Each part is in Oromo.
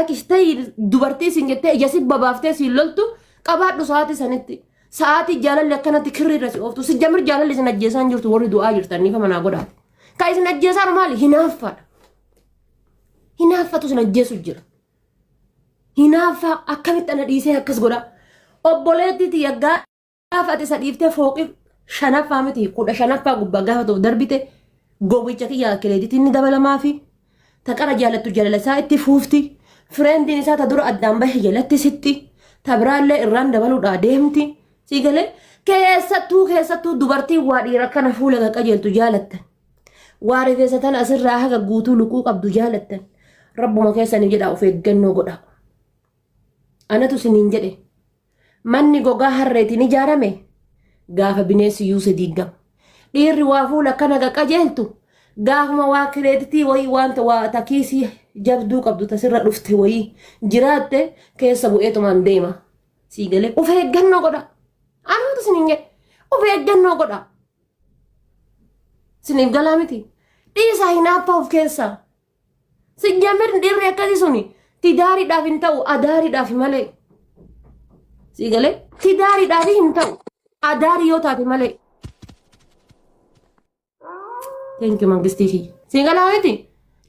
laakistay dubartii sin jettee ijasi babaaftee si loltu qabaadhu sa'aatii sanitti sa'aatii jaalalli akkanatti kirriirra si ooftu si jamir jaalalli sin ajjeesaan jirtu warri du'aa jirtaniif manaa godhaate ka isin ajjeesaan maali hinaaffaadha hinaaffatu sin ajjeesu jira hinaaffaa akkamitti ana dhiisee akkas godha obboleettiiti yaggaa gaafate isa dhiiftee fooqi shanaffaa miti 15 gubbaa gaafa ta'u darbite gowwicha kiyyaa kireeditii inni dabalamaa fi taqara jaalattu jaalala isaa itti fuufti fireendiin isaa ta dura addaan bahe jalatti sitti ta biraallee irraan dabaluudhaa deemti si galee keessattuu dubartii waa dhiira kana fuula qajeeltu jaalattan waa rifeensatan asirraa haga guutuu luquu qabdu jaalattan rabbuma keessanii jedhaa of eeggannoo godha anatu siniin jedhe manni gogaa harreetiin ijaarame gaafa bineensi yuuse diigama dhiirri waa fuula kana qajeeltu gaafuma waa kireeditii wayii wanta waa takiisii jabduu qabdu tasirra dhufte wayii jiraatte keessa bu'eetumaan deema sii galee of eeggannoo godha anatu siniin jedhe of eeggannoo godha siniif galaa miti dhiisaa hinaaffaa of keessaa si jamir dhiirri akkasii suni tidaariidhaaf hin ta'u adaariidhaaf malee sii galee tidaariidhaaf hin ta'u adaari yoo taate malee thank you mangistifi sii galaa miti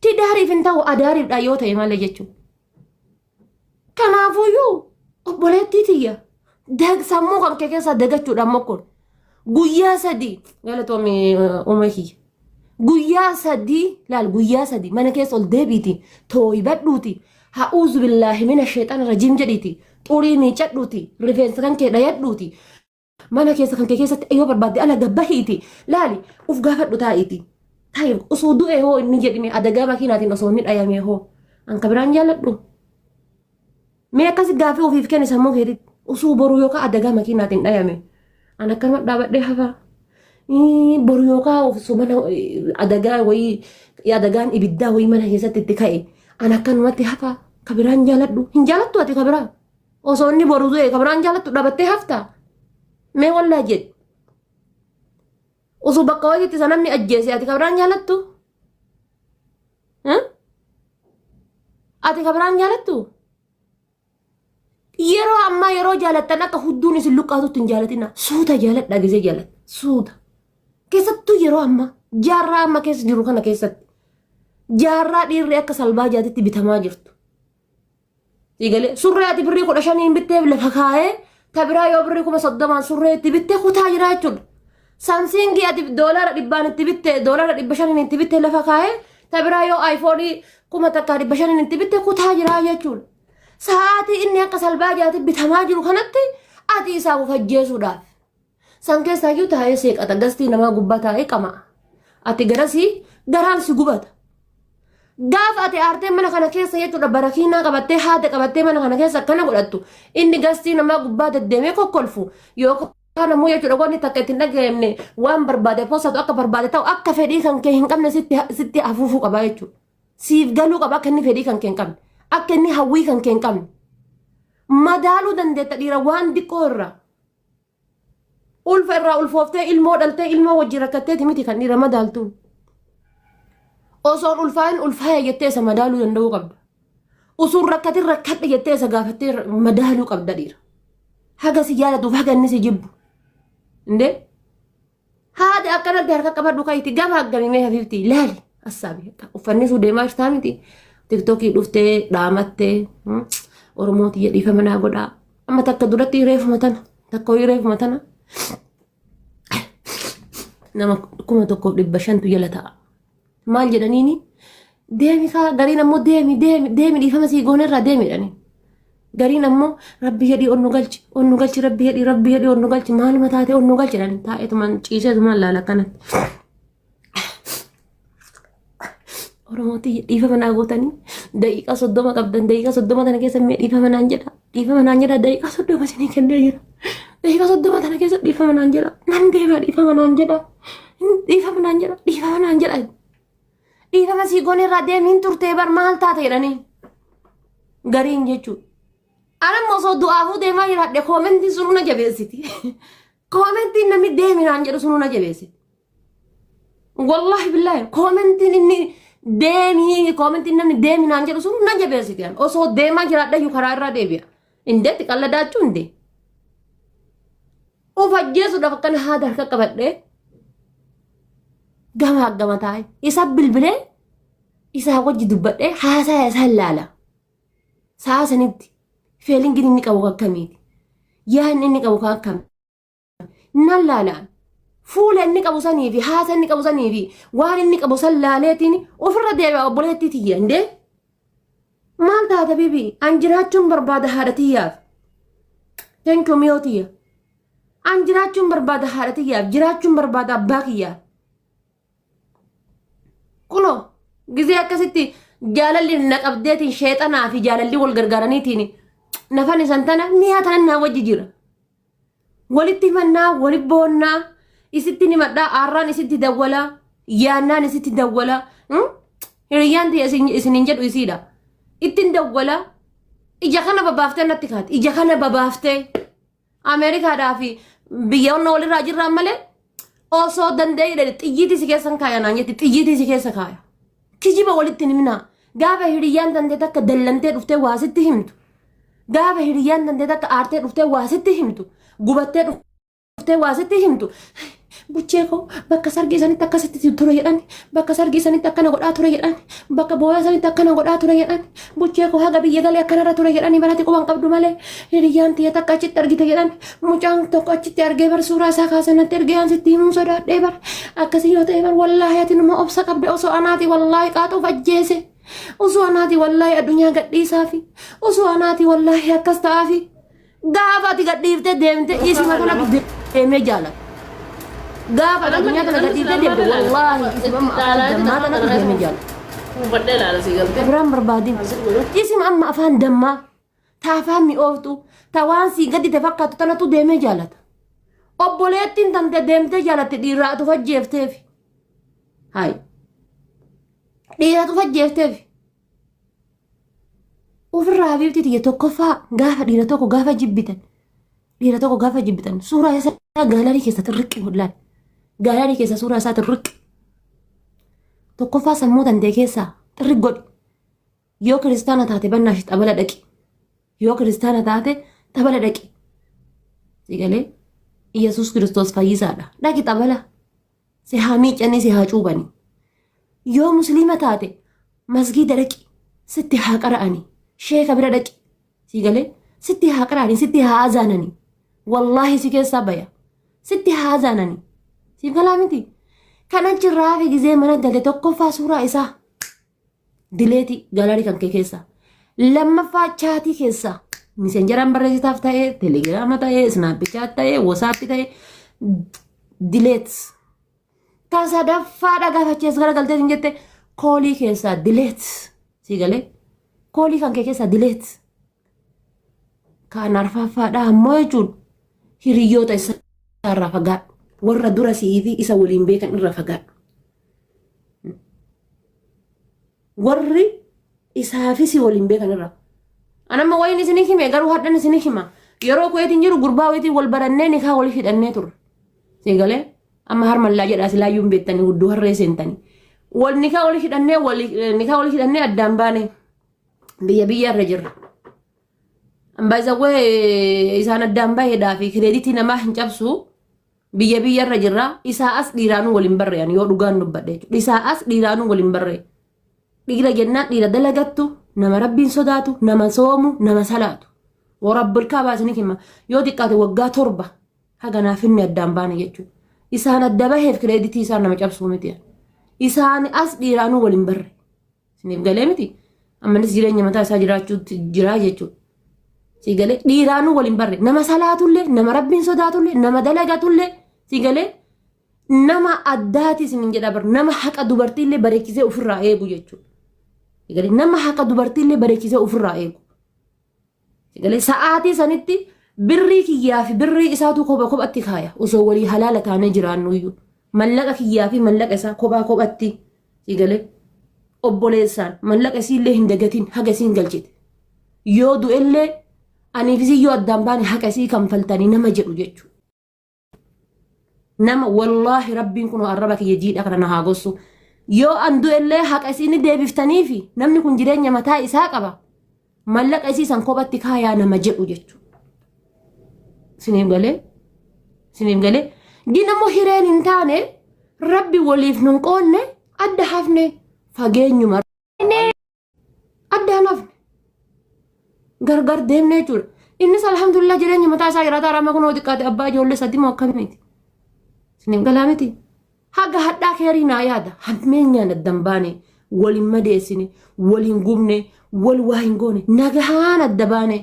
tidaariif hin ta'u adaariidhaa yoo ta'e malee jechuudha kanaafuyyuu obboleettii tiyya sammuu kan kee keessaa dagachuudhaan mokkoon guyyaa sadii galatoome uumekiyya guyyaa sadii laal guyyaa sadii mana keessa ol deebiiti tooyibadhuuti ha'uuzu billaahi mina sheexana rajiim jedhiiti xurii miicadhuuti rifeensa kan kee dhayadhuuti mana keessa kan kee keessatti yoo barbaadde ala gabbahiiti laali uf gaafadhu taa'iiti taa'if osoo du'e hoo inni jedhime adagaa makiinaatiin osoo inni dhayame hoo anka biraan jaalladhu mee akkasi gaafii ofiif kenni sammuu keetitti osoo boruu yookaan adagaa makiinaatiin dhayame an akkanuma dhaabadhee hafaa boru yookaan ofisuu mana adagaa wayii adagaan ibiddaa wayii mana keessatti itti ka'e an akkanumatti hafaa kabiraan jaaladhu hin jaalattu ati kabiraa osoo inni boru du'e kabiraan jaalattu dhaabattee haftaa mee wallaa jedhe osoo bakka wayiitti sanamni ajjeese ati kabiraan jaalattu ati kabiraan jaalattu yeroo ammaa yeroo jaalattan akka hudduun isin luqqaatutti hin jaalatina suuta jaaladha gisee jaaladha suuta keessattuu yeroo ammaa jaarraa amma keessa jiru kana keessatti jaarraa dhiirri akka salbaa jaatitti bitamaa jirtu sigalee surree ati birrii 15 bitteef lafa kaa'ee tabiraa yoo birrii 30 surree itti bittee kutaa jira jechuudha saamsingii ati doolaara 100 itti bittee doolaara 500 itti bittee lafa kaa'ee tabiraa yoo aayifoonii 1500 itti bittee kutaa jira jechuudha sa'aatii inni akka salbaa jaatitti bitamaa jiru kanatti ati isaa ufajjeesuudhaaf san keessaa iyyuu taa'ee seeqata gastii namaa gubbaa taa'ee qama ati garasii garaan si gubata gaafa ati aartee mana kana keessa jechuudha barakiinaa qabattee haate qabattee mana kana keessa akkana godhattu inni gastii namaa gubbaa deddeemee kokkolfu yookaan ammoo jechuudha wanni takka ittiin dhaggeeffamne waan barbaade poosatu akka barbaade ta'u akka fedhii kan kee hin qabne sitti afuufuu qaba jechuudha siif galuu qaba akka inni fedhii kan kee hin qabne akka inni hawwii kan kee hin qabne madaaluu dandeetta dhiira waan diqqoo irraa ulfa irraa ulfooftee ilmoo dhaltee ilmoo wajji rakkatteeti miti kan dhiira madaaltuun osoon ulfaaya jettee isa madaaluu danda'uu qabda usuun rakkatin rakkadhe jettee isa gaafattee madaaluu qabda dhiira haga si jaalatuuf haga inni si jibbu indee haati akkanatti harka qabadhu kayitti gama haggamimee hafiifti ilaali assaabi uffanni suu deemaa jirtaa miti tiktokii dhuftee dhaamattee oromooti jedhiifa manaa godhaa amma takka duratti reefuma tana takka hoyi reefuma tana nama 1,500 jala ta'a maal jedhaniini deemi kaa gariin ammoo deemi dhiifama sii goonerraa deemi jedhanii gariin ammoo rabbi jedhii onnu galchi rabbi jedhii onnu galchi maaluma taate onnu galchi jedhanii taa'eetumaan ciiseetumaan laala akkanatti oromooti dhiifama naa gootanii daqiiqaa 30 qabdan daqiiqaa 30 tana keessa mee dhiifama naan jedha daqiiqaa 30 isinii kennee jira daqiiqaa 30 tana keessa dhiifama naan jedha nan deema dhiifama naan jedha dhiifama sii goonerraa deemiin turtee bar maal taate jedhanii gariin jechuudha anammoo osoo du'aafuu deemaa jiraadhe koomentiin sun na jabeessiti koomentiin namni deemi naan jedhu sun na jabeessiti wallahi billaahi koomentiin inni deemii koomentiin namni deemi naan jedhu sun na jabeessiti an osoo deemaa jiraadha iyyuu karaa irraa deebi'a indeetti qalladaachuu indee of ajjeesuudhaaf akkana haada harka qabadhee gama taa'e isa bilbilee isaa wajji dubbadhee haasaa isaa laala sa'a sanitti feelingin inni qabu akkamiiti yaadni inni qabu akkami nan laalaan fuula inni qabu sanii fi haasa inni qabu sanii fi waan inni qabu san laaleetiin ofirra deebi'a obboleettii tiyya indee maal taata bibi an jiraachuun barbaada haadha tiyyaaf tenkoo miyoo tiyya an jiraachuun barbaada haadha tiyyaaf jiraachuun barbaada abbaa kiyyaaf kuno gizee akkasitti jaalalli na qabdeetiin sheexanaa fi jaalalli wal gargaaraniitiin nafan isan tana mi'a tanan naa wajji jira walitti mannaa wali boonnaa isitti ni maddaa aarraan isitti dawwala yaannaan isitti dawwala hiriyyaan tiyya isinin jedhu isiidha ittin dawwala ija kana babaaftee natti kaati ija kana babaaftee Ameerikaadhaa fi biyyoonni walirraa jirraan malee osoo danda'e xiyyiitii si keessan kaaya naan jetti xiyyiitii si keessa kaaya kijiba walitti himnaa gaafa hiriyyaan dandee takka dallantee dhuftee waasitti himtu gaafa hiriyyaan dandee takka aartee dhuftee waasitti himtu gubattee dhuftee waasitti himtu buchee koo bakka sargii sanitti akkasitti ture jedhani bakka sargii sanitti akkana godhaa ture jedhani bakka booyaa sanitti akkana godhaa ture jedhani buchee koo haga biyya galee akkanarra ture jedhani barati quban qabdu malee hiriyyaan tiyya takka achitti argite jedhani mucaan tokko achitti argee bar suuraa isaa kaasanatti ergee aan sitti himuu sodaadhee bar akkasii yoo ta'e bar wallaahi ati numa obsa qabde osoo anaati wallaahi qaatuuf ajjeese osoo anaati wallaahi addunyaa gadhiisaafi osoo anaati wallaahi akkas ta'aafi gaafa ati gadhiiftee deemte isima kana deemee jaalata gaafa addunyaa kana gadhiiftee deemte wallaahi isima dammaa kana deemee jaalata biraan barbaadin isima amma afaan dammaa ta afaan mi'ooftu ta waan sii gadi te fakkaatu tanatu deemee jaalata obboleettiin tante deemtee jaalatte dhiiraatu fajjeefteefi hayi dhiiraatu fajjeefteefi ofirraa habiibti tiyya tokkoffaa gaafa dhiira tokko gaafa jibbitan suuraa isaa gaalarii keessa tirriqqi mul'aan gaalarii keessa suuraa isaa tirriqqi tokkoffaa sammuu dandee keessaa tirriq godhi yoo kiristaana taate bannaashi xabala dhaqi yoo kiristaana taate xabala dhaqi sigalee Yesuus Kiristoos fayyisaadha dhaqi xabala si haa miicanii si haa cuubanii yoo musliima taate masgiida dhaqi sitti haa qara'anii sheeka bira dhaqi sigalee sitti haa qara'anii sitti haa azaananii wallaahi si keessaa baya sitti haa azaananii siif galaa miti kana jirraa fi gizee mana galee tokkoffaa suuraa isaa dileeti galarii kan kee keessaa lammaffaa chaatii keessaa misenjaraan barreessitaaf ta'ee telegiraama ta'ee snaappichaat ta'ee wasaappi ta'ee dileet kan sadaffaadha gaafachees gara galteet hin jette koolii keessaa dileet sigalee koolii kan kee keessaa dileet kan arfaffaadha ammoo jechuun hiriyyoota isaarraa fagaadhu warra dura si'ii fi isa waliin beekan irra fagaadhu warri isaa fi si waliin beekan irra anamma wayin isinii hime garuu hadhan isinii hima yeroo kuweetiin jiru gurbaa wayitiin wal barannee nikaa waliif hidhannee turre sigalee amma harmallaa jedhaa silaayyuun beektanii hudduu harree seentanii wal nikaa waliif hidhannee addaan baane biyya irra jirra ambaayizawwee isaan addaan baheedhaa fi kireeditii namaa hin cabsu biyya irra jirra isaa as dhiiraanuu waliin barreeyan yoo dhugaan dubbadhe isaa as dhiiraanuu waliin barree dhiira jennaan dhiira dalagattu nama rabbiin sodaatu nama soomu nama salaatu warabbil kaabaasin hima yoo xiqqaate waggaa 7 haganaaf inni addaan baane jechuudha isaan adda baheef kireeditii isaan nama cabsuu miti isaan as dhiiraanuu waliin barree isiniif galee miti ammanis jireenya mataa isaa jiraachuutti jiraa jechuudha sigalee dhiiraanuu waliin barree nama salaatullee nama rabbiin sodaatullee nama dalagatullee sigalee nama addaati isin jedha bar nama haqa dubartiillee bareechisee ofirraa eegu jechuudha sigalee nama haqa dubartiillee bareechisee ofirraa eegu sigalee sa'aatii sanitti birrii kiyyaa fi birrii isaatu kophatti kaaya osoo walii halaala taanee jiraannuyyuu mallaqa kiyyaa fi mallaqa isaa kophatti sigalee obboleessaan mallaqa isiillee hin dagatiin haga isiin galchite yoo du'ellee aniifis yoo addaan baane haqa isii kanfaltanii nama jedhu jechuudha nama wallaahi rabbiin kun arraba kiyya jiidha kana na haa gossu yoo andu illee haqa isini deebiftaniifi namni kun jireenya mataa isaa qaba mallaqa isiisan kophatti kaayaa nama jedhu jechuudha. Siniif galee ginammoo hireen hin taane rabbi waliif nun qoonne adda hafne fageenyuma adda hafne gargar deemne jechuudha. Innis alhamdulillah jireenya mataa isaa jiraata rama kunoo xiqqaate abbaa ijoollee sadii moo akkamiiti. Siniif galaa miti. Haga hadhaa keerii naa yaada hammeenyaan addan baane waliin madeessine waliin gubne wal waa hin goone nagahaan adda baane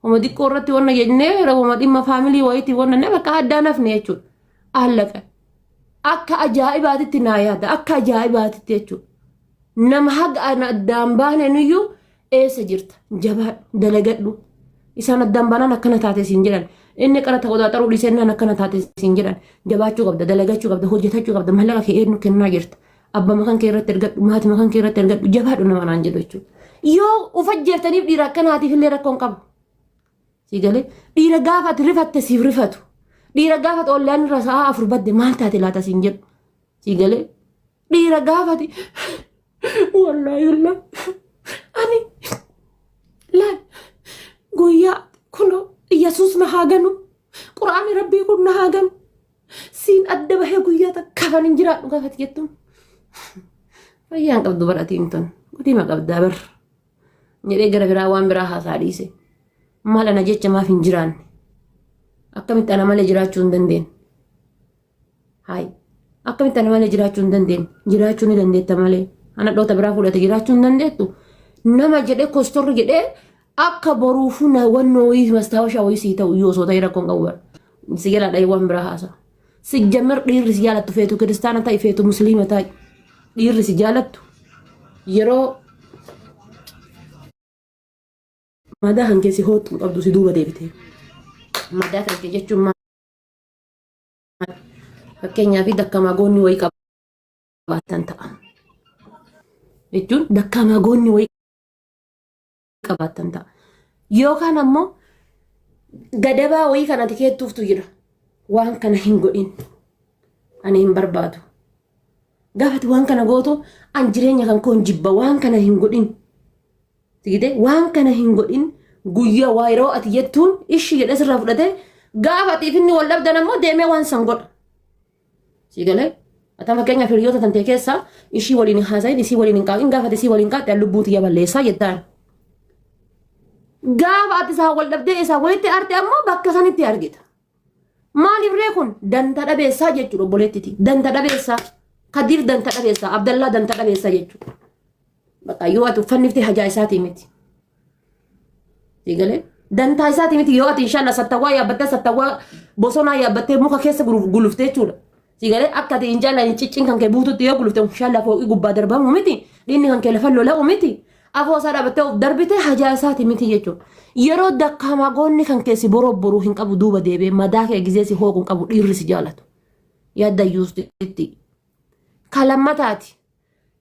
homa xiqqoo irratti wanna jennee homa dhimma faamilii wayitii wanna ne bakka addaan hafne jechuudha. Allaqa akka ajaa'ibaatitti naa yaada akka ajaa'ibaatitti jechuudha. Nama haga addaan baane nuyyuu eessa jirta jabaadhu dalagadhu isaan addaan baanaan akkana taate siin jedhan. Inni qarata qoxaaxaruu dhiisennaan akkana taate siin jedhan jabaachuu qabda dalagachuu qabda hojjetachuu qabda mallaqa kee eenyu kennaa jirta abbaa kan kee irratti ergadhu maatii kan kee irratti ergadhu jabaadhu nama naan jedhu jechuudha. Yoo ufajjeeftaniif dhiira akkanaatiif illee rakkoon qabu. Siigalee dhiira gaafa ati rifatte siif rifatu dhiira gaafa ollaan irra sa'a afur badde maal taate laata siin jedhu. Siigalee dhiira gaafati wallaahi ani laal guyyaa kunoo Yesus na haganu Qur'aani Rabbii kun na haganu siin adda bahee guyyaa takka kan hin jiraadhu gaafati jettuun fayyaan qabdu badhatiin tun godima qabdaa bar jedhee gara biraa waan biraa haasaa dhiise maal ana jecha maaf hin jiraanne akkamitti ana malee jiraachuu hin dandeenye akkamitti ana malee jiraachuu hin dandeenye jiraachuu ni dandeetta malee ana dhoota biraa fudhate jiraachuu hin dandeettu nama jedhee kostorri jedhee akka boruufu na wannoo wayii mastaawashaa wayii sii ta'u yoo soota rakkoon qabu bara si jala dhahee waan biraa haasa si jammer dhiirri si jaalattu feetu kiristaana ta'i feetu musliima ta'i dhiirri si jaalattu yeroo madaa kan keessi hootu qabdu si duuba deebite madaa kan kee jechuun maal fakkeenyaa fi dakkamaa goonni wayii qabaatan ta'a jechuun dakkamaa goonni wayii qabaatan ta'a yookaan ammoo gadabaa wayii kan ati keettuuftu jira waan kana hin godhin ani hin barbaadu gaafati waan kana gootu an jireenya kan koon jibba waan kana hin godhin sigide waan kana hin godhin guyyaa waa yeroo ati jettuun ishii jedhe sirraa fudhate gaafatiif inni wal dhabdan ammoo deemee waan san godha sigalee ata fakkeenyaaf hiriyoota tantee keessaa ishii waliin haasayin isii waliin hin qaabin gaafati isii waliin qaaxxe lubbuuti yaballeessaa jettaan gaafa ati isaa wal dhabdee isaa walitti arte ammoo bakka sanitti argita. Maaliif ree kun danta dhabeessaa jechuudha obboleettiti danta dhabeessaa Kadir danta dhabeessaa Abdallaa danta dhabeessaa jechuudha. Bakka yoo ati uffannifte hajaa isaatii miti. Sigalee dantaa isaatii miti yoo ati inshallah sattawwaa yaabbattee sattawwaa bosonaa yaabbattee muka keessa guluftee jechuudha. Sigalee akka ati inshallah ciccin kan kee buututti yoo gulufte inshallah fooqii gubbaa darbamu miti dhinni kan kee lafa lola'u miti. Afoo isaa dhaabbattee of darbite hajaa isaati miti jechuudha. Yeroo dakkaamaa goonni kan keessi boroo hin qabu duuba deebee madaa kee gizeesi hooquu qabu dhiirri si jaalatu. Yaadda yuustitti. Kalammataati.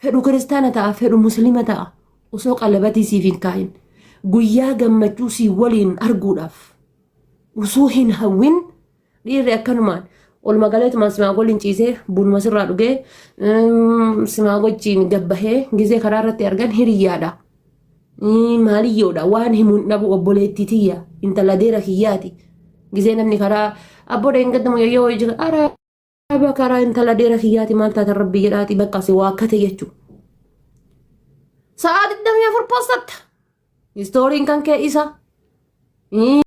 Fedhu kiristaana ta'a fedhu musliima ta'a osoo qalabatii siif hin kaayin. Guyyaa gammachuu si waliin arguudhaaf osoo hin hawwin dhiirri akkanumaan ol magaleetumaan simaa waliin ciisee bunuma sirraa dhugee simaa wajjiin gabbahee gizee karaa irratti argan hiriyyaadha. Maaliyyoodha waan himuun dhabu obboleettii tiyya intala deera kiyyaati. Gizee namni karaa abboodha hin gaddamu yoo jira araaba karaa intala deera kiyyaati maal taatan rabbii jedhaati bakka si waakkate jechuudha. Sa'aa 24 postatta. Istooriin kan kee isa.